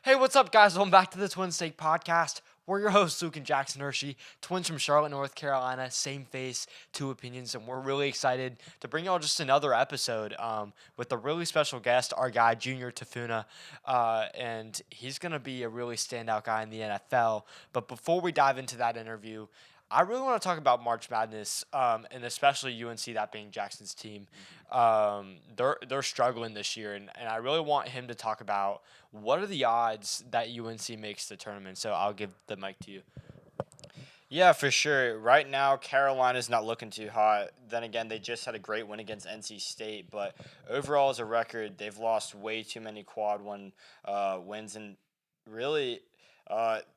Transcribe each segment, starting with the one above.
Hey, what's up, guys? Welcome back to the Twin State Podcast. We're your hosts, Luke and Jackson Hershey, twins from Charlotte, North Carolina, same face, two opinions, and we're really excited to bring y'all just another episode with a really special guest, our guy, Junior Tafuna, and he's going to be a really standout guy in the NFL. But before we dive into that interview, I really want to talk about March Madness, and especially UNC, that being Jackson's team. They're struggling this year, and I really want him to talk about what are the odds that UNC makes the tournament. So I'll give the mic to you. Yeah, for sure. Right now, Carolina's not looking too hot. Then again, they just had a great win against NC State, but overall as a record, they've lost way too many quad one wins, and really,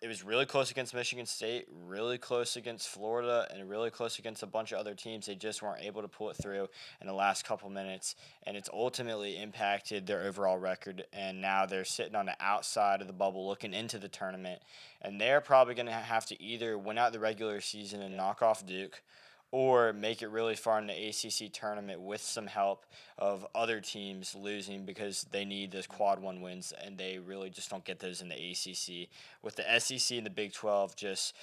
it was really close against Michigan State, really close against Florida, and really close against a bunch of other teams. They just weren't able to pull it through in the last couple minutes, and it's ultimately impacted their overall record. And now they're sitting on the outside of the bubble, looking into the tournament, and they're probably going to have to either win out the regular season and knock off Duke, or make it really far in the ACC tournament with some help of other teams losing because they need those quad one wins, and they really just don't get those in the ACC. With the SEC and the Big 12 just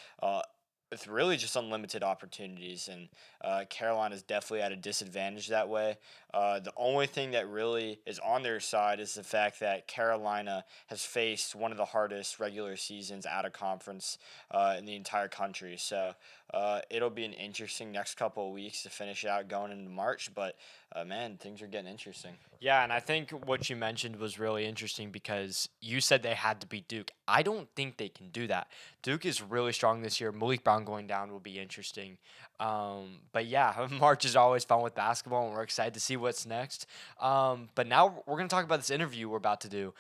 with really just unlimited opportunities, and Carolina's definitely at a disadvantage that way. The only thing that really is on their side is the fact that Carolina has faced one of the hardest regular seasons out of conference in the entire country. So it'll be an interesting next couple of weeks to finish out going into March, but man, things are getting interesting. Yeah, and I think what you mentioned was really interesting because you said they had to beat Duke. I don't think they can do that. Duke is really strong this year. Malik Brown going down will be interesting. But yeah, March is always fun with basketball, and we're excited to see what's next. But now we're going to talk about this interview we're about to do.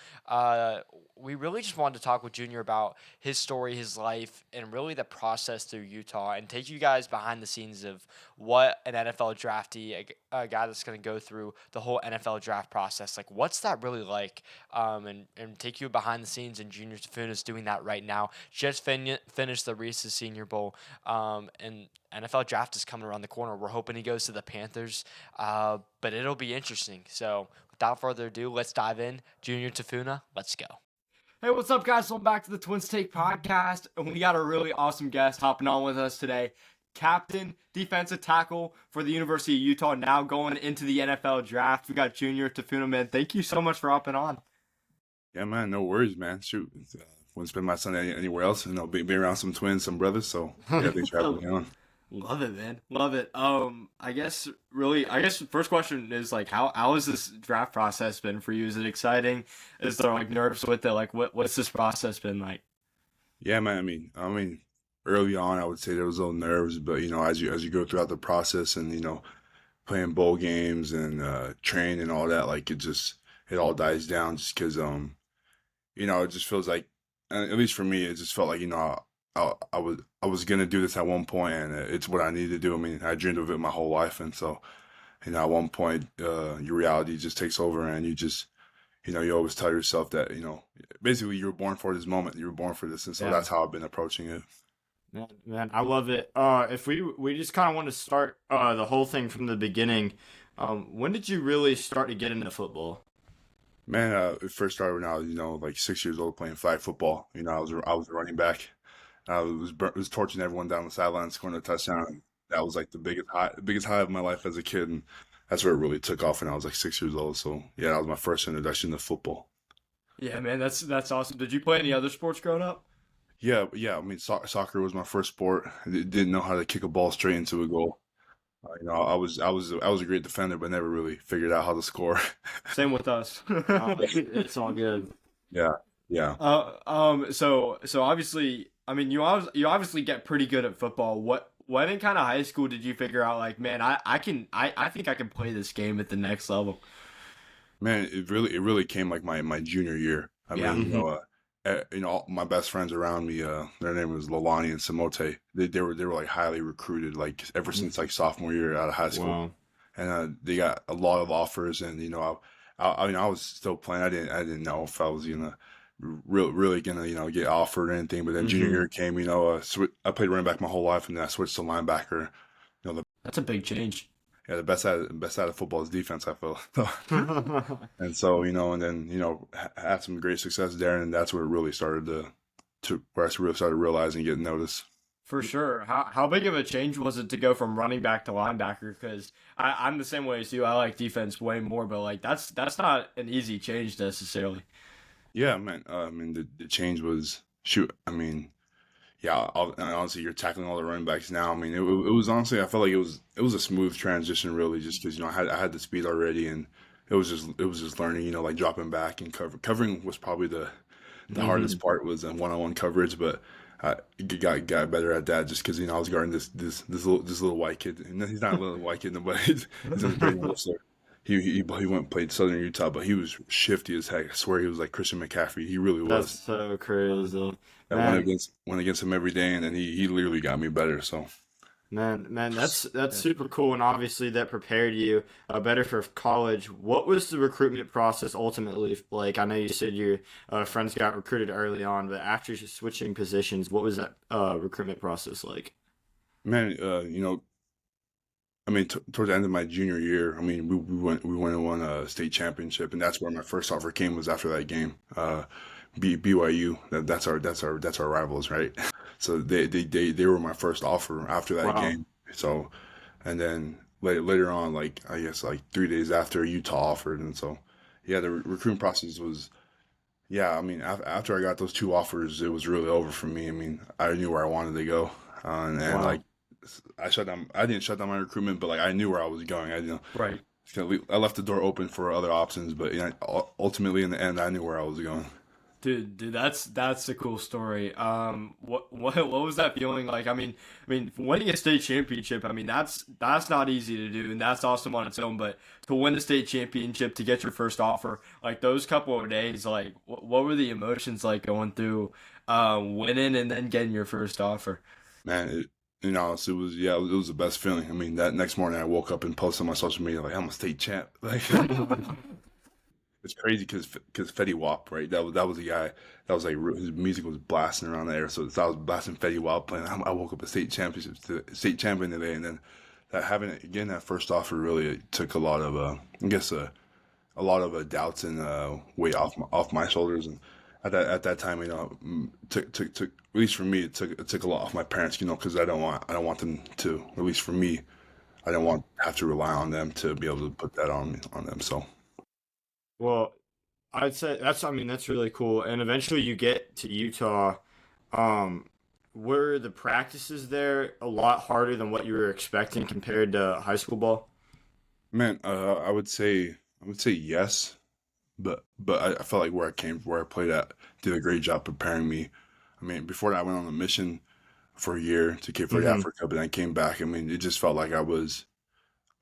We really just wanted to talk with Junior about his story, his life, and really the process through Utah, and take you guys behind the scenes of what an NFL draftee, a guy that's going to go through the whole NFL draft process, like what's that really like, and take you behind the scenes. And Junior Tafuna is doing that right now. Just finished the Reese's Senior Bowl, and NFL draft is coming around the corner. We're hoping he goes to the Panthers, but it'll be interesting. So without further ado, let's dive in. Junior Tafuna, let's go. Hey, what's up, guys? Welcome back to the Twins Take Podcast, and we got a really awesome guest hopping on with us today. Captain, defensive tackle for the University of Utah, now going into the NFL draft. We got Junior Tafuna, man. Thank you so much for hopping on. Yeah, man, no worries, man. Shoot, wouldn't spend my Sunday anywhere else. Be around some twins, some brothers. So yeah, thanks for having me on. Love it, man. Love it. I guess the first question is like, how has this draft process been for you? Is it exciting? Is there like nerves with it? Like, what's this process been like? Yeah, man. I mean, early on, I would say there was little nerves, but as you go throughout the process and playing bowl games and train and all that, like it all dies down just because it just feels like, at least for me, it just felt like I was gonna do this at one point, and it's what I need to do. I mean, I dreamed of it my whole life, and so at one point, your reality just takes over, and you always tell yourself that basically you were born for this moment, you were born for this, and so that's how I've been approaching it. Man, I love it. If we just kind of want to start the whole thing from the beginning, when did you really start to get into football? Man, it first started when I was like 6 years old playing flag football. I was a running back. I was torching everyone down the sideline, scoring a touchdown. And that was like the biggest high of my life as a kid, and that's where it really took off when I was like 6 years old. So yeah, that was my first introduction to football. Yeah, man, that's awesome. Did you play any other sports growing up? Yeah. I mean, soccer was my first sport. I didn't know how to kick a ball straight into a goal. I was a great defender, but never really figured out how to score. Same with us. It's all good. Yeah, yeah. So obviously, I mean, you obviously get pretty good at football. When in kind of high school did you figure out like, man, I think I can play this game at the next level? Man, it really came like my junior year. I Yeah. mean, all my best friends around me, their name was Lalani and Samote. They were like highly recruited, like ever since like sophomore year out of high school, Wow. and they got a lot of offers. And I was still playing. I didn't know if I was gonna really gonna get offered or anything. But then junior hmm year came. I played running back my whole life, and then I switched to linebacker. You know, That's a big change. yeah, the best side of football is defense, I feel. And so, and then, had some great success there, and that's where it really started to where I really started realizing, getting noticed. For sure. How big of a change was it to go from running back to linebacker? Because I'm the same way as you. I like defense way more, but like that's not an easy change necessarily. Yeah, man. I mean, the change was shoot. I mean, yeah. Honestly, you're tackling all the running backs now. I mean, it was honestly, I felt like it was a smooth transition, really, just because I had the speed already, and it was just learning, like dropping back and covering was probably the hardest Hmm. part was one-on-one coverage, but I got better at that just because I was guarding this little white kid, and he's not a little white kid, but he's a great wrestler. He went and played Southern Utah, but he was shifty as heck. I swear he was like Christian McCaffrey. He really That's was. so crazy, I went man. against him every day, and then he literally got me better. So Man, that's yeah. super cool, and obviously that prepared you better for college. What was the recruitment process ultimately like? I know you said your friends got recruited early on, but after switching positions, what was that recruitment process like? Man, I mean, towards the end of my junior year, I mean, we went and won a state championship, and that's where my first offer came was after that game. BYU, that's our rivals, right? So they were my first offer after that Wow. game. So, and then later on, like I guess like 3 days after, Utah offered, and so yeah, the recruiting process was yeah. I mean, after I got those two offers, it was really over for me. I mean, I knew where I wanted to go, and like Wow. I didn't shut down my recruitment, but like I knew where I was going. Right. I left the door open for other options, but ultimately in the end, I knew where I was going. Dude, that's a cool story. What was that feeling like? I mean, winning a state championship. I mean, that's not easy to do, and that's awesome on its own. But to win the state championship, to get your first offer, like those couple of days, like what were the emotions like going through, winning and then getting your first offer? Man, it was yeah, it was the best feeling. I mean, that next morning I woke up and posted on my social media like I'm a state champ. Like it's crazy because Fetty Wap, right? That was a guy that was like his music was blasting around there. So I was blasting Fetty Wap playing. I woke up a state champion today, and then that having it again that first offer really took a lot of I guess a lot of doubts and weight off my shoulders. And at that time, took at least for me, it took a lot off my parents, because I don't want them to, at least for me, I don't want to have to rely on them to be able to put that on them. So Well, I'd say I mean, that's really cool. And eventually you get to Utah. Um, were the practices there a lot harder than what you were expecting compared to high school ball? man, I would say yes, but I felt like where I played at, did a great job preparing me. I mean, before that, I went on a mission for a year to Cape Verde, Hmm. Africa, but then I came back. I mean, it just felt like I was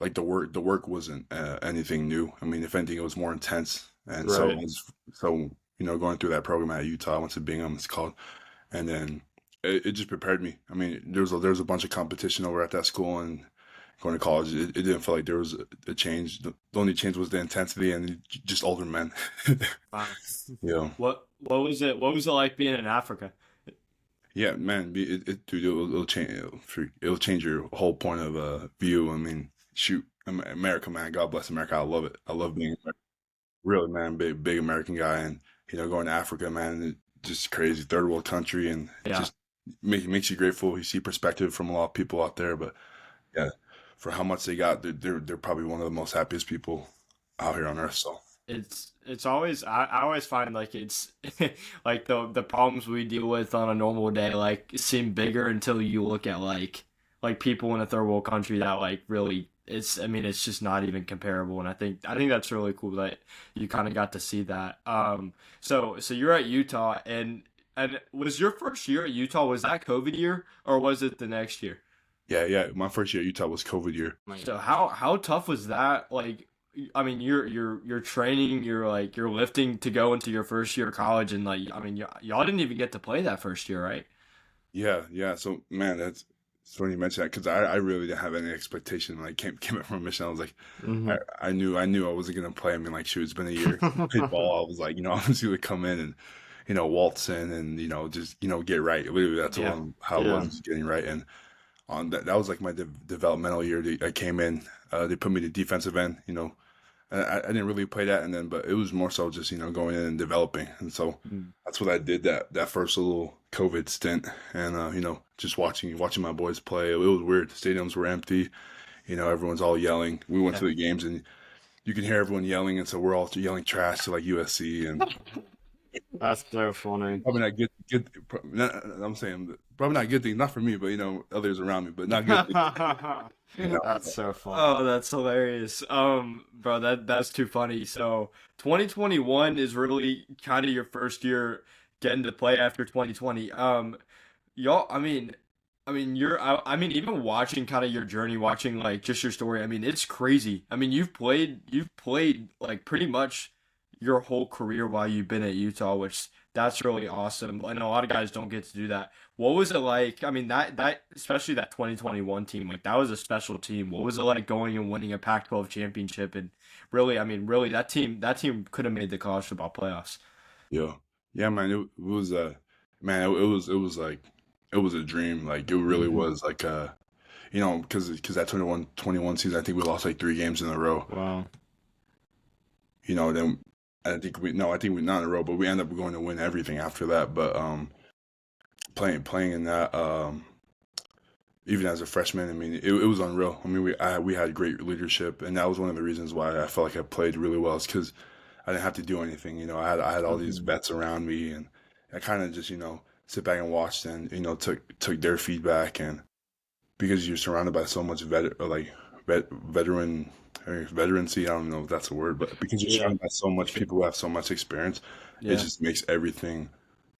like the work wasn't anything new. I mean, if anything, it was more intense. And so Right. going through that program at Utah, I went to Bingham, it's called, and then it just prepared me. I mean, there was a bunch of competition over at that school, and going to college, it didn't feel like there was a change. The only change was the intensity and just older men. Wow. you know, What was it? What was it like being in Africa? yeah, man, dude, it'll change your whole point of view. I mean, shoot, America, man, God bless America. I love it. I love being really, man, big American guy, and going to Africa, man, just crazy third world country, and Yeah. just makes you grateful. You see perspective from a lot of people out there, but yeah, for how much they got, they're probably one of the most happiest people out here on earth. So It's always I always find like it's like the problems we deal with on a normal day like seem bigger until you look at like people in a third world country that like really it's I mean it's just not even comparable, and I think that's really cool that you kind of got to see that. So you're at Utah, and was your first year at Utah, was that COVID year or was it the next year? yeah, yeah, my first year at Utah was COVID year. So how tough was that? Like, I mean, you're training, you're lifting to go into your first year of college, and like, I mean, y'all didn't even get to play that first year, right? Yeah, yeah. So man, it's funny you mention that because I really didn't have any expectation. Like came up from a mission, I was like, I, Hmm. I knew I wasn't gonna play. I mean, like, shoot, it's been a year. I played ball. I was like, I was gonna come in and waltz in and just get right. Literally, that's Yeah, how it was, yeah. just getting right. And on that. That was like my developmental year. I came in. They put me to defensive end. I didn't really play that, and then but it was more so just going in and developing, and so Mm. that's what I did that first little COVID stint, and just watching my boys play. It was weird. The stadiums were empty. Everyone's all yelling. We went Yeah. to the games, and you can hear everyone yelling, and so we're all yelling trash to like USC, and That's so funny. probably not good. I'm saying probably not good things, not for me, but others around me, but not good things. That's so funny. Oh, that's hilarious. Bro, that's too funny. So 2021 is really kind of your first year getting to play after 2020. Y'all, I mean, even watching kind of your journey, watching like just your story. I mean, it's crazy. I mean, you've played like pretty much your whole career while you've been at Utah, which that's really awesome. And a lot of guys don't get to do that. What was it like? I mean, that especially that 2021 team, like that was a special team. What was it like going and winning a Pac-12 championship? And really, I mean, really, that team could have made the college football playoffs. Yeah, yeah, man. It was man. It was like it was a dream. Like it really Hmm. was. Like because that 21 season, I think we lost like 3 games in a row. Wow. Then I think we not in a row, but we ended up going to win everything after that. But playing in that even as a freshman, I mean, it was unreal. I mean, we had great leadership, and that was one of the reasons why I felt like I played really well. Is because I didn't have to do anything. I had all these Mhm. vets around me, and I kind of just sit back and watched, and took their feedback, and because you're surrounded by so much veteran or veterancy, I don't know if that's a word, but because you're Yeah. surrounded by so For much sure. people who have so much experience, it Yeah. just makes everything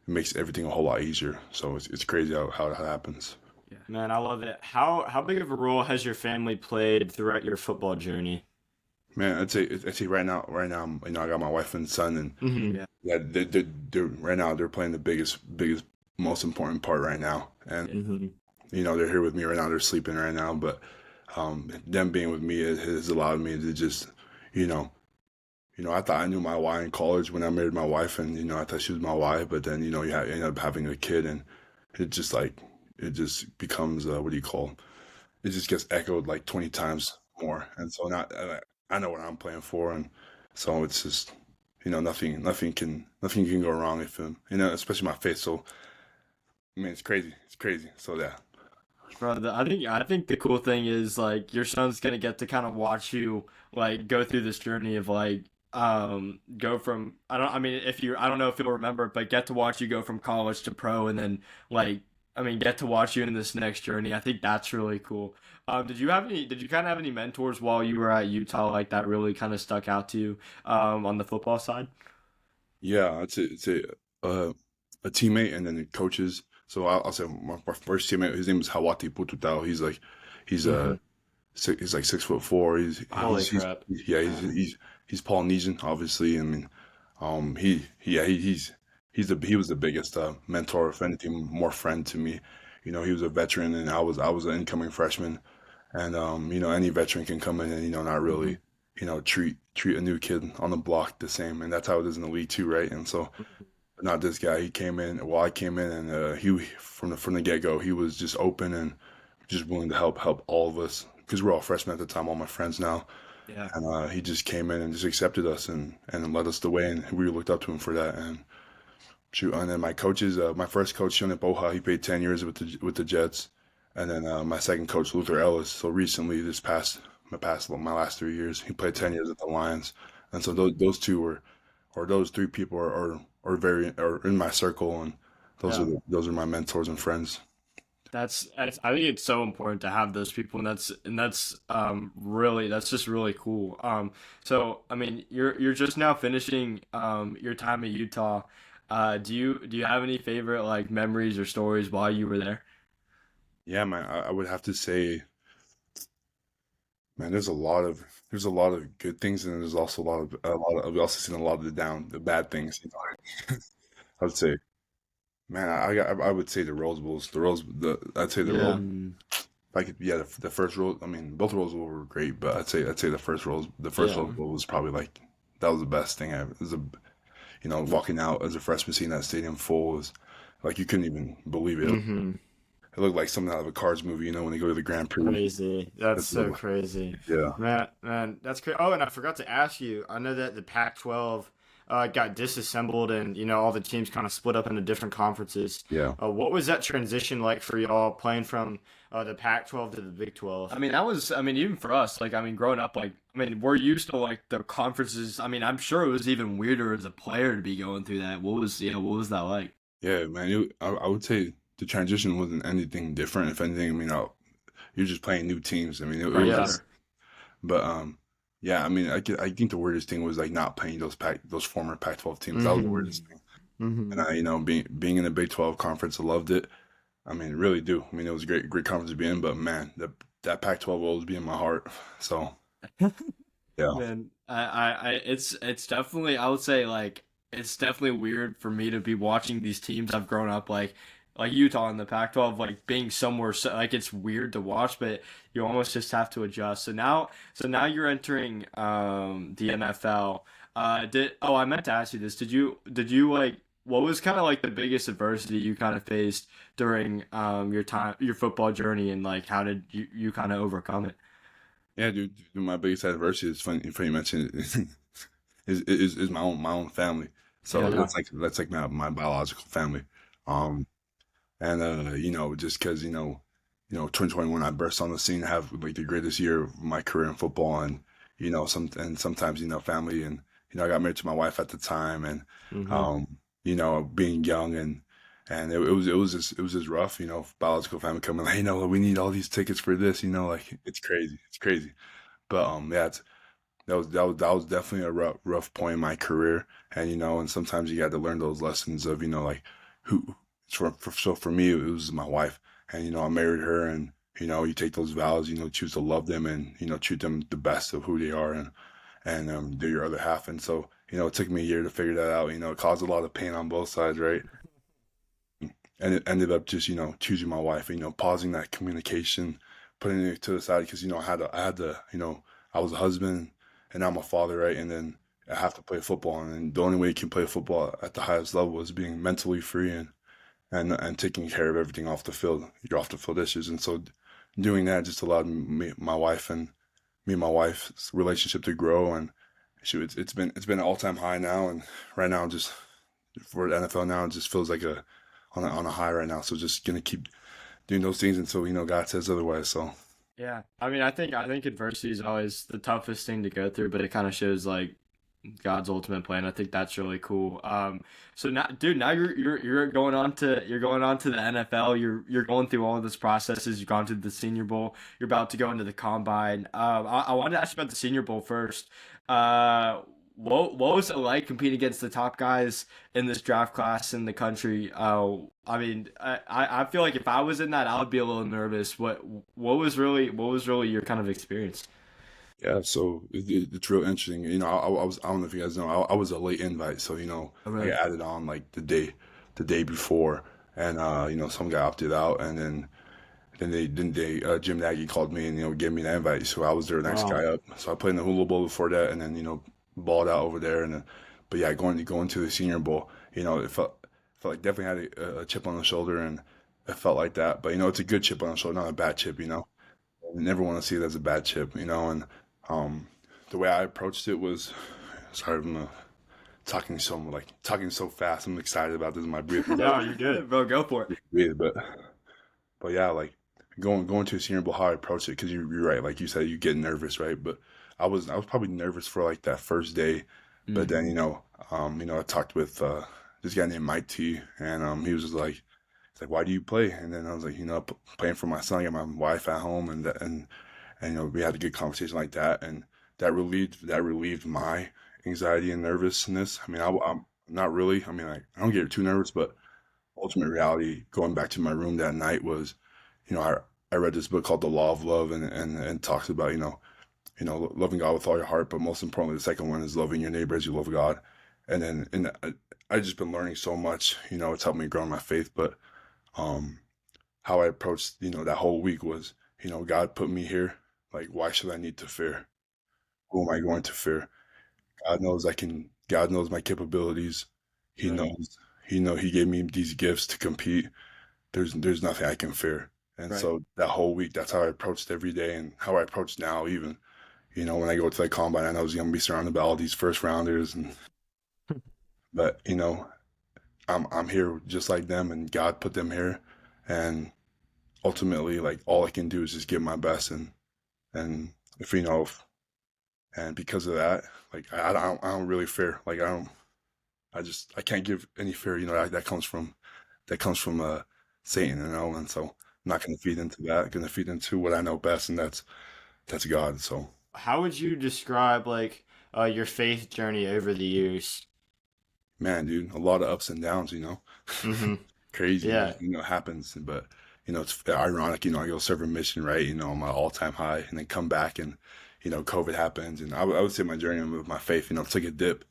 a whole lot easier. So it's crazy how it happens. Yeah. Man, I love it. How big of a role has your family played throughout your football journey? Man, I'd say right now, I got my wife and son, and Hmm. Yeah. yeah, they're right now they're playing the biggest, most important part right now, and Yeah. Hmm. they're here with me right now. They're sleeping right now, but them being with me has allowed me to just, you know, I thought I knew my why in college when I married my wife, and I thought she was my why, but then you end up having a kid, and it just like it just becomes what do you call? It just gets echoed like 20 times more, and so now I know what I'm playing for, and so it's just nothing can go wrong if especially my faith. So I mean, it's crazy. So yeah, Bro, I think the cool thing is like your son's gonna get to kind of watch you like go through this journey of like go from I mean if you I don't know if you'll remember but get to watch you go from college to pro and then like I mean get to watch you in this next journey. I think that's really cool. Did you kind of have any mentors while you were at Utah like that really kind of stuck out to you on the football side? yeah, it's a teammate and then the coaches. So I'll say my first teammate. His name is Hawati Pututao. He's Hmm. he's like 6'4". Holy crap. Yeah, he's Polynesian, obviously. I mean, he was the biggest mentor, if anything, more friend to me. He was a veteran, and I was an incoming freshman, and any veteran can come in and not Hmm. really treat a new kid on the block the same, and that's how it is in the league too, right? And so, but not this guy. He came in. Well, I came in, and he from the get go, he was just open and just willing to help all of us because we're all freshmen at the time, all my friends now, Yeah. and he just came in and just accepted us and led us the way, and we looked up to him for that. And shoot, and then my coaches, my first coach, Junior Tafuna, he played 10 years with the Jets, and then my second coach, Luther Ellis. So recently, my last 3 years, he played 10 years at the Lions, and so those two or those three people are in my circle, and Yeah. those are my mentors and friends. I think it's so important to have those people, and that's really that's just really cool. So I mean, you're just now finishing your time at Utah. Do you have any favorite like memories or stories while you were there? Yeah, man, I would have to say, man, there's a lot of good things, and there's also we also seen a lot of the bad things. I would say, man, I would say the Rose Bowls, I'd say the Rose. Yeah. Mm, If I could, yeah, the first Rose. I mean, both Rose Bowls were great, but I'd say the first Yeah. Rose Bowl was probably like that was the best thing ever. It was walking out as a freshman, seeing that stadium full was like you couldn't even believe it. hmm it looked like something out of a Cars movie, when they go to the Grand Prix. Crazy. That's It so looked like, crazy. yeah, Man, that's crazy. Oh, and I forgot to ask you. I know that the Pac-12 got disassembled, and all the teams kind of split up into different conferences. yeah. What was that transition like for y'all playing from the Pac-12 to the Big 12? I mean, that was, I mean, even for us, like, I mean, growing up, like, I mean, we're used to like the conferences. I mean, I'm sure it was even weirder as a player to be going through that. What was that like? Yeah, man. I would say the transition wasn't anything different. If anything, I mean, you're just playing new teams. I mean, it Right, was Yeah. just, but yeah. I mean, I think the weirdest thing was like not playing those former Pac-12 teams. That was the Mm-hmm. weirdest thing. And Mm-hmm. being in the Big 12 conference, I loved it. I mean, really do. I mean, it was a great conference to be in. But man, that Pac-12 will always be in my heart. So yeah, Man, it's definitely, I would say, like, it's definitely weird for me to be watching these teams I've grown up like Utah in the Pac-12, like being somewhere so, like it's weird to watch, but you almost just have to adjust. So now you're entering the NFL. I meant to ask you this. Did you like what was kind of like the biggest adversity you kind of faced during your football journey, and like how did you kind of overcome it? yeah, dude. My biggest adversity is funny you mentioned it, is my own family. So Yeah. that's like my biological family. Um, And just because 2021, I burst on the scene, have like the greatest year of my career in football, and sometimes family, and I got married to my wife at the time, and Mm-hmm. being young, and it was just rough, biological family coming like, we need all these tickets for this, like it's crazy, but yeah, that was definitely a rough point in my career, and and sometimes you got to learn those lessons of like who. So for me, it was my wife, and I married her, and you take those vows, choose to love them, and treat them the best of who they are, and they're your other half, and so it took me a year to figure that out. It caused a lot of pain on both sides, right? And it ended up just choosing my wife, pausing that communication, putting it to the side because I was a husband and I'm a father, right? And then I have to play football, and then the only way you can play football at the highest level is being mentally free and taking care of everything off the field, your off the field issues. And so doing that just allowed me and my wife's relationship to grow, and it's been an all time high now, and right now just for the NFL now it just feels like on a high right now. So just gonna keep doing those things until God says otherwise. So Yeah, I mean, I think adversity is always the toughest thing to go through, but it kind of shows like God's ultimate plan. I think that's really cool. So now, dude, now you're going on to the NFL. You're going through all of this processes. You've gone to the Senior Bowl. You're about to go into the Combine. I wanted to ask you about the Senior Bowl first. What was it like competing against the top guys in this draft class in the country? I mean, I feel like if I was in that, I would be a little nervous. What was really your kind of experience? yeah, so it's real interesting. I don't know if you guys know, I was a late invite, so Oh, I really? got added on like the day before, and some guy opted out, and then Jim Nagy called me and gave me the invite, so I was their next guy Wow. up. So I played in the Hula Bowl before that, and then balled out over there, and then, but yeah, going to the Senior Bowl, it felt like definitely had a chip on the shoulder, and it felt like that. But it's a good chip on the shoulder, not a bad chip. I never want to see it as a bad chip, and um, the way I approached it was, sorry, I'm talking so fast. I'm excited about this. My No, you're good. Bro, go for it. breathe, but yeah, like going to a Senior Bowl, how I approached it, because you're right, like you said, you get nervous, right? But I was probably nervous for like that first day, but then Mm-hmm. I talked with this guy named Mike T, and he was just like, he's like, why do you play? And then I was like, playing for my son, I got my wife at home, and we had a good conversation like that, and that relieved my anxiety and nervousness. I mean, I'm not really. I mean, I don't get too nervous, but ultimate reality, going back to my room that night was, I read this book called The Law of Love, and talks about loving God with all your heart, but most importantly, the second one is loving your neighbor as you love God. And then I just been learning so much. It's helped me grow in my faith, but um, how I approached that whole week was, God put me here. Like, why should I need to fear? Who am I going to fear? God knows I can. God knows my capabilities. He Right. knows. He gave me these gifts to compete. there's nothing I can fear. And Right. so that whole week, that's how I approached every day and how I approach now even. When I go to the combine, I know I was gonna be surrounded by all these first rounders and but I'm here just like them and God put them here and ultimately like all I can do is just give my best and if and because of that, like I don't really fear. Like I can't give any fear, that comes from Satan, and so I'm not gonna feed into that. I'm gonna feed into what I know best, and that's God. So How would you describe like your faith journey over the years? man, dude, a lot of ups and downs, Mm-hmm. crazy, Yeah. happens. But it's ironic. I go serve a mission, right? On my all-time high, and then come back, and COVID happens, and I would say my journey with my faith, took a dip,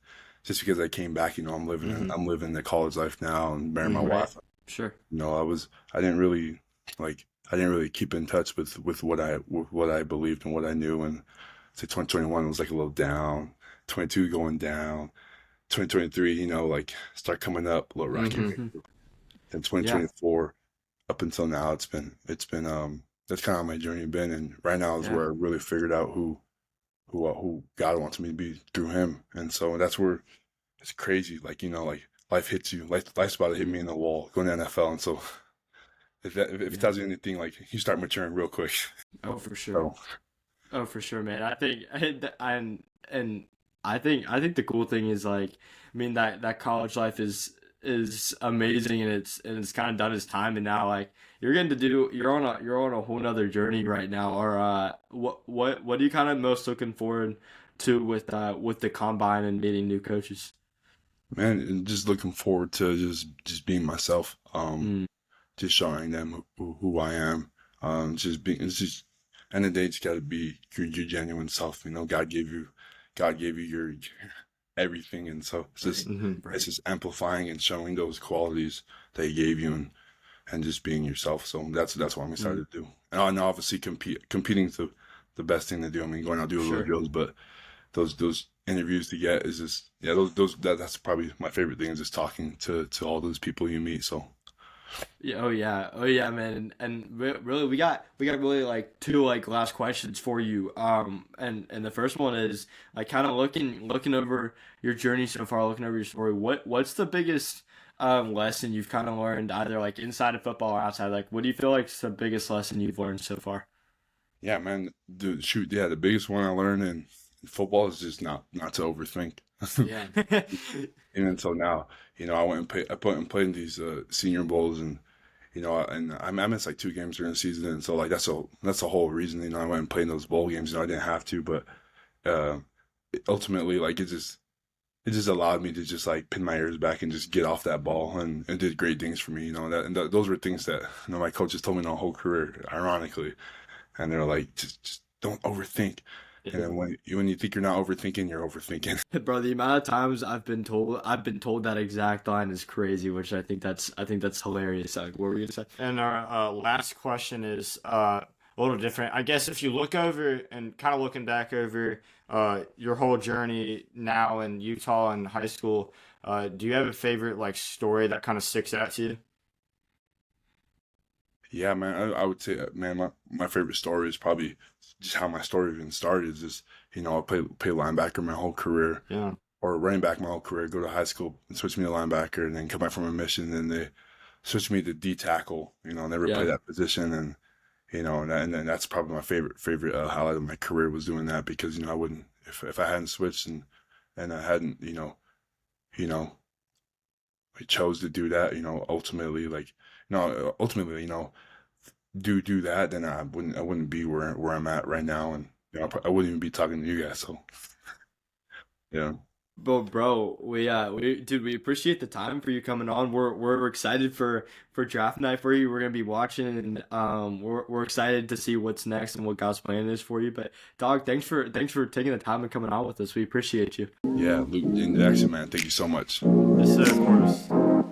just because I came back. Mm-hmm. I'm living the college life now and marrying my Mm-hmm. Right. wife. Sure. I didn't really I didn't really keep in touch with what I believed and what I knew, and say 2021 was like a little down, 22 going down, 2023, like start coming up, a little rocky. Mm-hmm. Then Yeah. 2024 up until now, it's been that's kind of how my journey been, and right now is Yeah. where I really figured out who God wants me to be through Him, and so that's where it's crazy. Like like life hits you, life's about to hit me in the wall, going to NFL, and so if it Yeah. tells you anything, like you start maturing real quick. Oh, for sure. So Oh, for sure, man. I think and I think the cool thing is like I mean that college life is amazing and it's kind of done its time and now like you're on a whole nother journey right now or what are you kind of most looking forward to with the combine and meeting new coaches? man, and just looking forward to just being myself. Mm, Just showing them who I am. Just being it's just end of the day, it's got to be your genuine self. God gave you your everything, and so right. it's Right. just amplifying and showing those qualities that He gave you, and just being yourself. So that's what I'm Mm, excited to do. And obviously competing to the best thing to do. I mean, going out do a little sure. drills, but those interviews to get is just yeah that's probably my favorite thing is just talking to all those people you meet. So Yeah, oh yeah, man, really, we got really like two like last questions for you. And the first one is like kind of looking over your journey so far, looking over your story. What's the biggest lesson you've kind of learned either like inside of football or outside? Like, what do you feel like is the biggest lesson you've learned so far? yeah, man, dude, shoot, yeah, the biggest one I learned in football is just not to overthink. Yeah. And until now, I went and played in these senior bowls, and and I missed like 2 games during the season, and so like that's the whole reason I went and played in those bowl games. I didn't have to, but uh, ultimately, like it just allowed me to just like pin my ears back and just get off that ball, and did great things for me. Those were things that my coaches told me my whole career, ironically, and they're like, just don't overthink. And then when you think you're not overthinking, you're overthinking. Bro, the amount of times I've been told that exact line is crazy, which I think that's hilarious. Like, what were you gonna say? And our last question is a little different. I guess if you look over and kind of looking back over your whole journey now in Utah and high school, do you have a favorite like story that kind of sticks out to you? Yeah, man, I would say, man, my favorite story is probably just how my story even started. Is just I played linebacker my whole career, Yeah, or running back my whole career. Go to high school and switch me to linebacker, and then come back from a mission, and they switched me to D tackle. Never yeah. played that position, and and then that's probably my favorite highlight of my career was doing that because I wouldn't if I hadn't switched and I hadn't you know I chose to do that. Ultimately like ultimately do that, then I wouldn't be where I'm at right now, and I wouldn't even be talking to you guys. So yeah, Bro, we appreciate the time for you coming on. We're excited for draft night for you. We're gonna be watching, and we're excited to see what's next and what God's plan is for you. But dog, thanks for taking the time and coming on with us. We appreciate you. yeah, Luke and Jackson, man, thank you so much. Yes, sir, of course.